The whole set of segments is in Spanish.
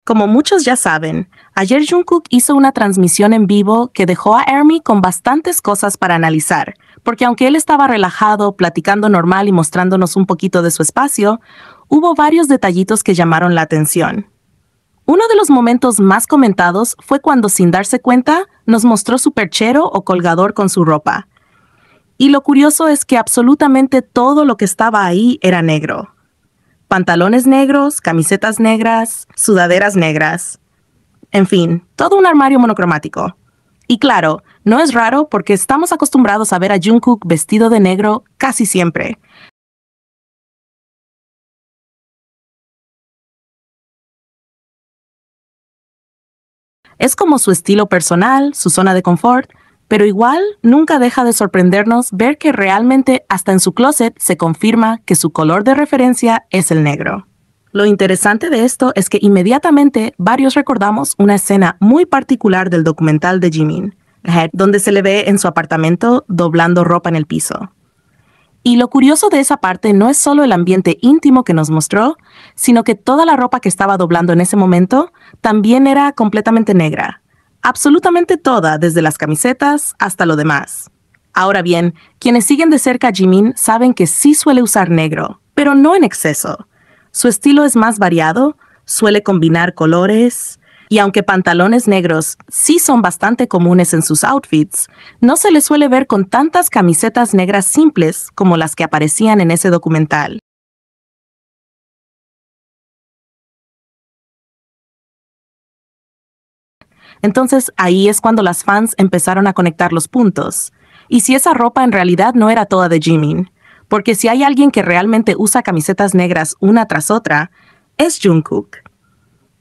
Como muchos ya saben, ayer Jungkook hizo una transmisión en vivo que dejó a ARMY con bastantes cosas para analizar, porque aunque él estaba relajado, platicando normal y mostrándonos un poquito de su espacio, hubo varios detallitos que llamaron la atención. Uno de los momentos más comentados fue cuando, sin darse cuenta, nos mostró su perchero o colgador con su ropa. Y lo curioso es que absolutamente todo lo que estaba ahí era negro. Pantalones negros, camisetas negras, sudaderas negras. En fin, todo un armario monocromático. Y claro, no es raro porque estamos acostumbrados a ver a Jungkook vestido de negro casi siempre. Es como su estilo personal, su zona de confort, pero igual nunca deja de sorprendernos ver que realmente hasta en su closet se confirma que su color de referencia es el negro. Lo interesante de esto es que inmediatamente varios recordamos una escena muy particular del documental de Jimin, donde se le ve en su apartamento doblando ropa en el piso. Y lo curioso de esa parte no es solo el ambiente íntimo que nos mostró, sino que toda la ropa que estaba doblando en ese momento también era completamente negra. Absolutamente toda, desde las camisetas hasta lo demás. Ahora bien, quienes siguen de cerca a Jimin saben que sí suele usar negro, pero no en exceso. Su estilo es más variado, suele combinar colores, y aunque pantalones negros sí son bastante comunes en sus outfits, no se le suele ver con tantas camisetas negras simples como las que aparecían en ese documental. Entonces ahí es cuando las fans empezaron a conectar los puntos. Y si esa ropa en realidad no era toda de Jimin, porque si hay alguien que realmente usa camisetas negras una tras otra, es Jungkook.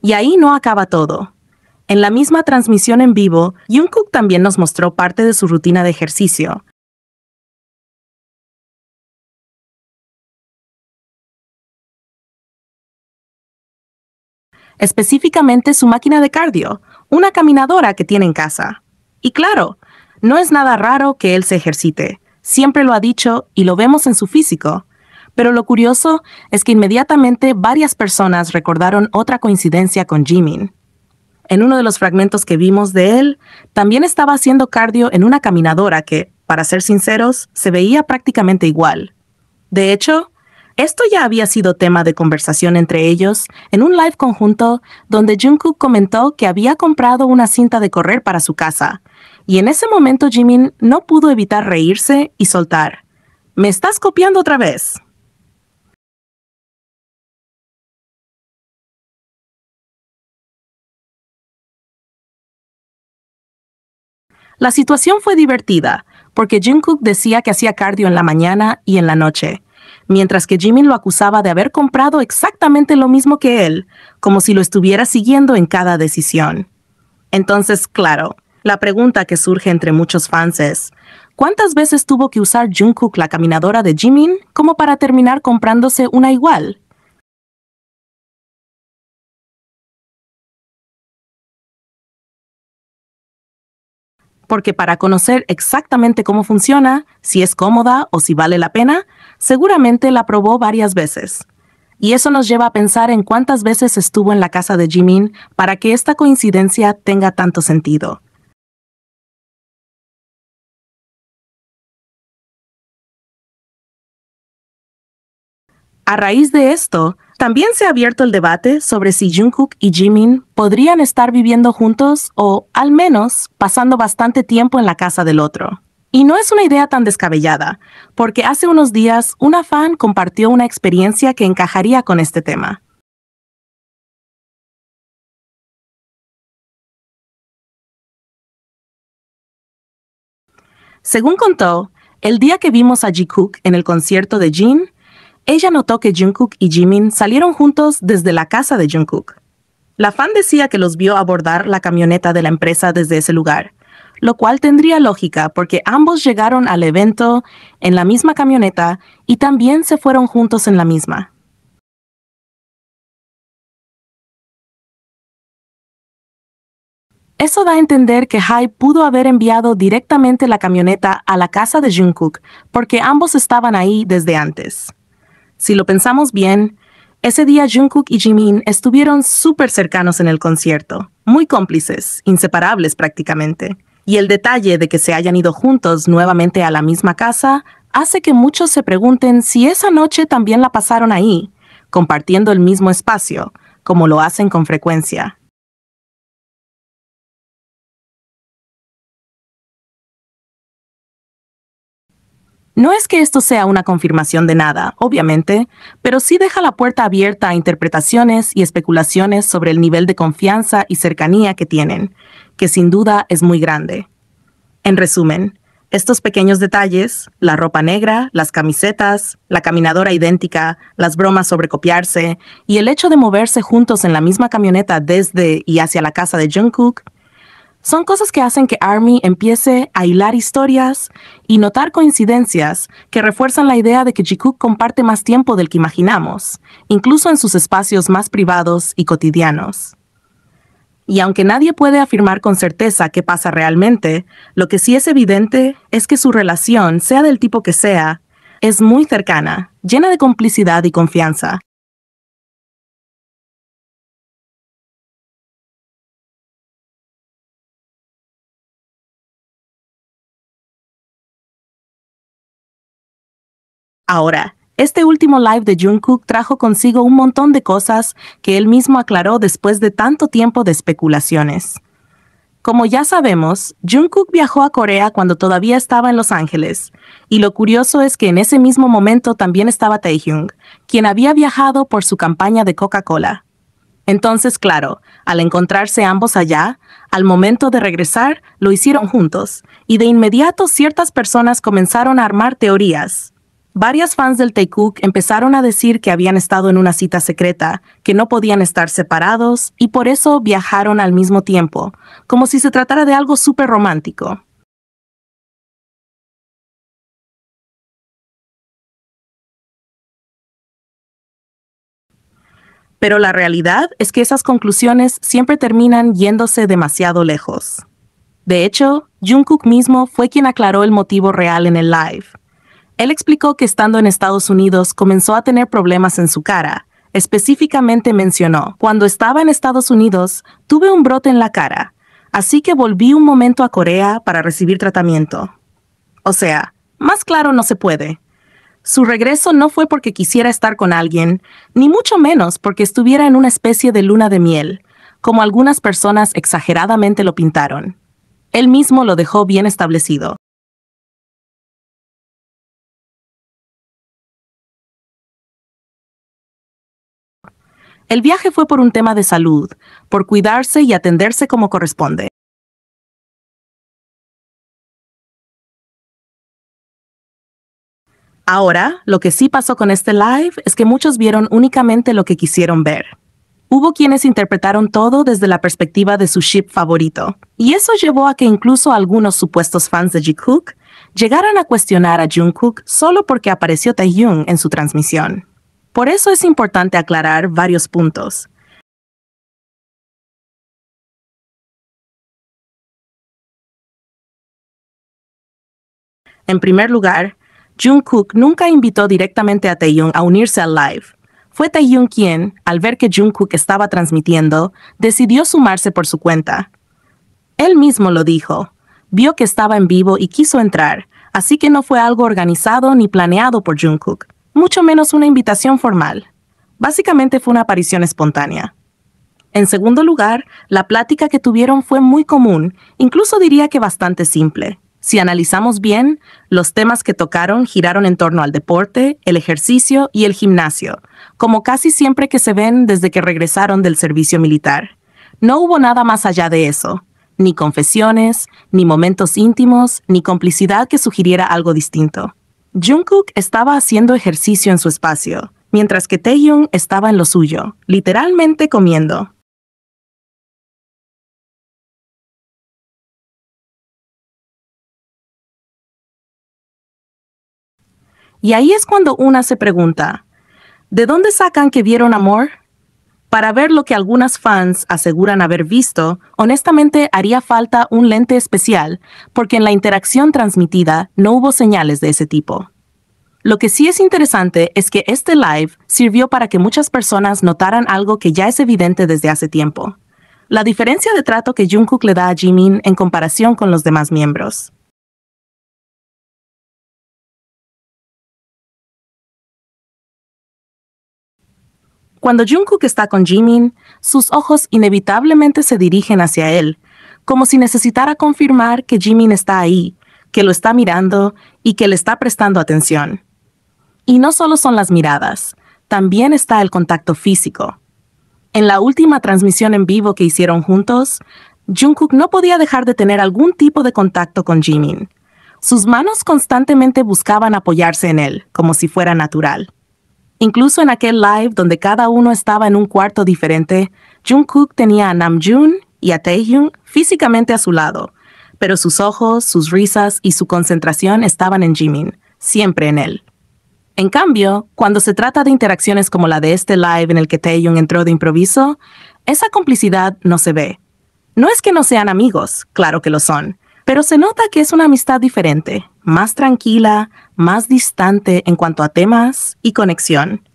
Y ahí no acaba todo. En la misma transmisión en vivo, Jungkook también nos mostró parte de su rutina de ejercicio. Específicamente su máquina de cardio, una caminadora que tiene en casa. Y claro, no es nada raro que él se ejercite. Siempre lo ha dicho y lo vemos en su físico. Pero lo curioso es que inmediatamente varias personas recordaron otra coincidencia con Jimin. En uno de los fragmentos que vimos de él, también estaba haciendo cardio en una caminadora que, para ser sinceros, se veía prácticamente igual. De hecho, esto ya había sido tema de conversación entre ellos en un live conjunto donde Jungkook comentó que había comprado una cinta de correr para su casa, y en ese momento Jimin no pudo evitar reírse y soltar: «¿Me estás copiando otra vez?». La situación fue divertida, porque Jungkook decía que hacía cardio en la mañana y en la noche, mientras que Jimin lo acusaba de haber comprado exactamente lo mismo que él, como si lo estuviera siguiendo en cada decisión. Entonces, claro, la pregunta que surge entre muchos fans es: ¿cuántas veces tuvo que usar Jungkook la caminadora de Jimin como para terminar comprándose una igual? Porque para conocer exactamente cómo funciona, si es cómoda o si vale la pena, seguramente la probó varias veces. Y eso nos lleva a pensar en cuántas veces estuvo en la casa de Jimin para que esta coincidencia tenga tanto sentido. A raíz de esto, también se ha abierto el debate sobre si Jungkook y Jimin podrían estar viviendo juntos o, al menos, pasando bastante tiempo en la casa del otro. Y no es una idea tan descabellada, porque hace unos días una fan compartió una experiencia que encajaría con este tema. Según contó, el día que vimos a Jikook en el concierto de Jin, ella notó que Jungkook y Jimin salieron juntos desde la casa de Jungkook. La fan decía que los vio abordar la camioneta de la empresa desde ese lugar, lo cual tendría lógica porque ambos llegaron al evento en la misma camioneta y también se fueron juntos en la misma. Eso da a entender que Hybe pudo haber enviado directamente la camioneta a la casa de Jungkook porque ambos estaban ahí desde antes. Si lo pensamos bien, Ese día Jungkook y Jimin estuvieron súper cercanos en el concierto, muy cómplices, inseparables prácticamente. Y el detalle de que se hayan ido juntos nuevamente a la misma casa hace que muchos se pregunten si esa noche también la pasaron ahí, compartiendo el mismo espacio, como lo hacen con frecuencia. No es que esto sea una confirmación de nada, obviamente, pero sí deja la puerta abierta a interpretaciones y especulaciones sobre el nivel de confianza y cercanía que tienen, que sin duda es muy grande. En resumen, estos pequeños detalles, la ropa negra, las camisetas, la caminadora idéntica, las bromas sobre copiarse y el hecho de moverse juntos en la misma camioneta desde y hacia la casa de Jungkook, son cosas que hacen que ARMY empiece a hilar historias y notar coincidencias que refuerzan la idea de que Jikook comparte más tiempo del que imaginamos, incluso en sus espacios más privados y cotidianos. Y aunque nadie puede afirmar con certeza qué pasa realmente, lo que sí es evidente es que su relación, sea del tipo que sea, es muy cercana, llena de complicidad y confianza. Ahora, este último live de Jungkook trajo consigo un montón de cosas que él mismo aclaró después de tanto tiempo de especulaciones. Como ya sabemos, Jungkook viajó a Corea cuando todavía estaba en Los Ángeles, y lo curioso es que en ese mismo momento también estaba Taehyung, quien había viajado por su campaña de Coca-Cola. Entonces, claro, al encontrarse ambos allá, al momento de regresar, lo hicieron juntos, y de inmediato ciertas personas comenzaron a armar teorías. Varias fans del Taekook empezaron a decir que habían estado en una cita secreta, que no podían estar separados y por eso viajaron al mismo tiempo, como si se tratara de algo súper romántico. Pero la realidad es que esas conclusiones siempre terminan yéndose demasiado lejos. De hecho, Jungkook mismo fue quien aclaró el motivo real en el live. Él explicó que estando en Estados Unidos comenzó a tener problemas en su cara. Específicamente mencionó, cuando estaba en Estados Unidos, tuve un brote en la cara, así que volví un momento a Corea para recibir tratamiento. O sea, más claro no se puede. Su regreso no fue porque quisiera estar con alguien, ni mucho menos porque estuviera en una especie de luna de miel, como algunas personas exageradamente lo pintaron. Él mismo lo dejó bien establecido. El viaje fue por un tema de salud, por cuidarse y atenderse como corresponde. Ahora, lo que sí pasó con este live es que muchos vieron únicamente lo que quisieron ver. Hubo quienes interpretaron todo desde la perspectiva de su ship favorito, y eso llevó a que incluso algunos supuestos fans de Jikook llegaran a cuestionar a Jungkook solo porque apareció Taehyung en su transmisión. Por eso es importante aclarar varios puntos. En primer lugar, Jungkook nunca invitó directamente a Taehyung a unirse al live. Fue Taehyung quien, al ver que Jungkook estaba transmitiendo, decidió sumarse por su cuenta. Él mismo lo dijo. Vio que estaba en vivo y quiso entrar, así que no fue algo organizado ni planeado por Jungkook, mucho menos una invitación formal. Básicamente fue una aparición espontánea. En segundo lugar, la plática que tuvieron fue muy común, incluso diría que bastante simple. Si analizamos bien, los temas que tocaron giraron en torno al deporte, el ejercicio y el gimnasio, como casi siempre que se ven desde que regresaron del servicio militar. No hubo nada más allá de eso, ni confesiones, ni momentos íntimos, ni complicidad que sugiriera algo distinto. Jungkook estaba haciendo ejercicio en su espacio, mientras que Taehyung estaba en lo suyo, literalmente comiendo. Y ahí es cuando una se pregunta, ¿de dónde sacan que vieron amor? Para ver lo que algunas fans aseguran haber visto, honestamente haría falta un lente especial, porque en la interacción transmitida no hubo señales de ese tipo. Lo que sí es interesante es que este live sirvió para que muchas personas notaran algo que ya es evidente desde hace tiempo: la diferencia de trato que Jungkook le da a Jimin en comparación con los demás miembros. Cuando Jungkook está con Jimin, sus ojos inevitablemente se dirigen hacia él, como si necesitara confirmar que Jimin está ahí, que lo está mirando y que le está prestando atención. Y no solo son las miradas, también está el contacto físico. En la última transmisión en vivo que hicieron juntos, Jungkook no podía dejar de tener algún tipo de contacto con Jimin. Sus manos constantemente buscaban apoyarse en él, como si fuera natural. Incluso en aquel live donde cada uno estaba en un cuarto diferente, Jungkook tenía a Namjoon y a Taehyung físicamente a su lado, pero sus ojos, sus risas y su concentración estaban en Jimin, siempre en él. En cambio, cuando se trata de interacciones como la de este live en el que Taehyung entró de improviso, esa complicidad no se ve. No es que no sean amigos, claro que lo son, pero se nota que es una amistad diferente, más tranquila, más distante en cuanto a temas y conexión.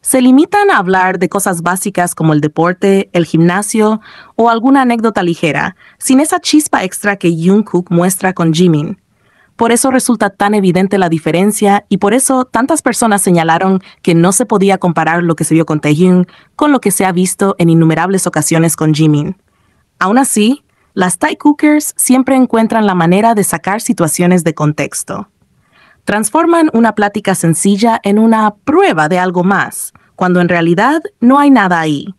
Se limitan a hablar de cosas básicas como el deporte, el gimnasio o alguna anécdota ligera, sin esa chispa extra que Jungkook muestra con Jimin. Por eso resulta tan evidente la diferencia y por eso tantas personas señalaron que no se podía comparar lo que se vio con Taehyung con lo que se ha visto en innumerables ocasiones con Jimin. Aún así, las Thai Cookers siempre encuentran la manera de sacar situaciones de contexto. Transforman una plática sencilla en una prueba de algo más, cuando en realidad no hay nada ahí.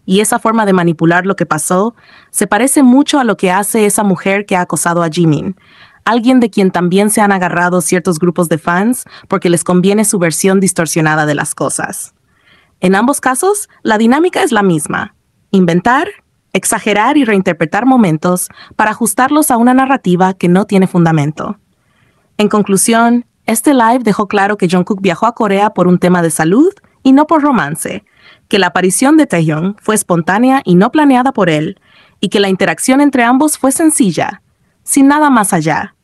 Y esa forma de manipular lo que pasó se parece mucho a lo que hace esa mujer que ha acosado a Jimin, alguien de quien también se han agarrado ciertos grupos de fans porque les conviene su versión distorsionada de las cosas. En ambos casos, la dinámica es la misma: inventar, exagerar y reinterpretar momentos para ajustarlos a una narrativa que no tiene fundamento. En conclusión, este live dejó claro que Jungkook viajó a Corea por un tema de salud y no por romance, que la aparición de Taehyung fue espontánea y no planeada por él, y que la interacción entre ambos fue sencilla, sin nada más allá.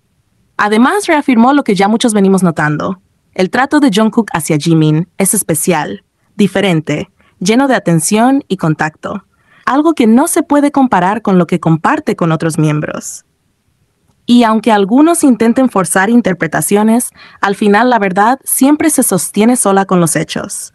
Además, reafirmó lo que ya muchos venimos notando: el trato de Jungkook hacia Jimin es especial, diferente, lleno de atención y contacto, algo que no se puede comparar con lo que comparte con otros miembros. Y aunque algunos intenten forzar interpretaciones, al final la verdad siempre se sostiene sola con los hechos.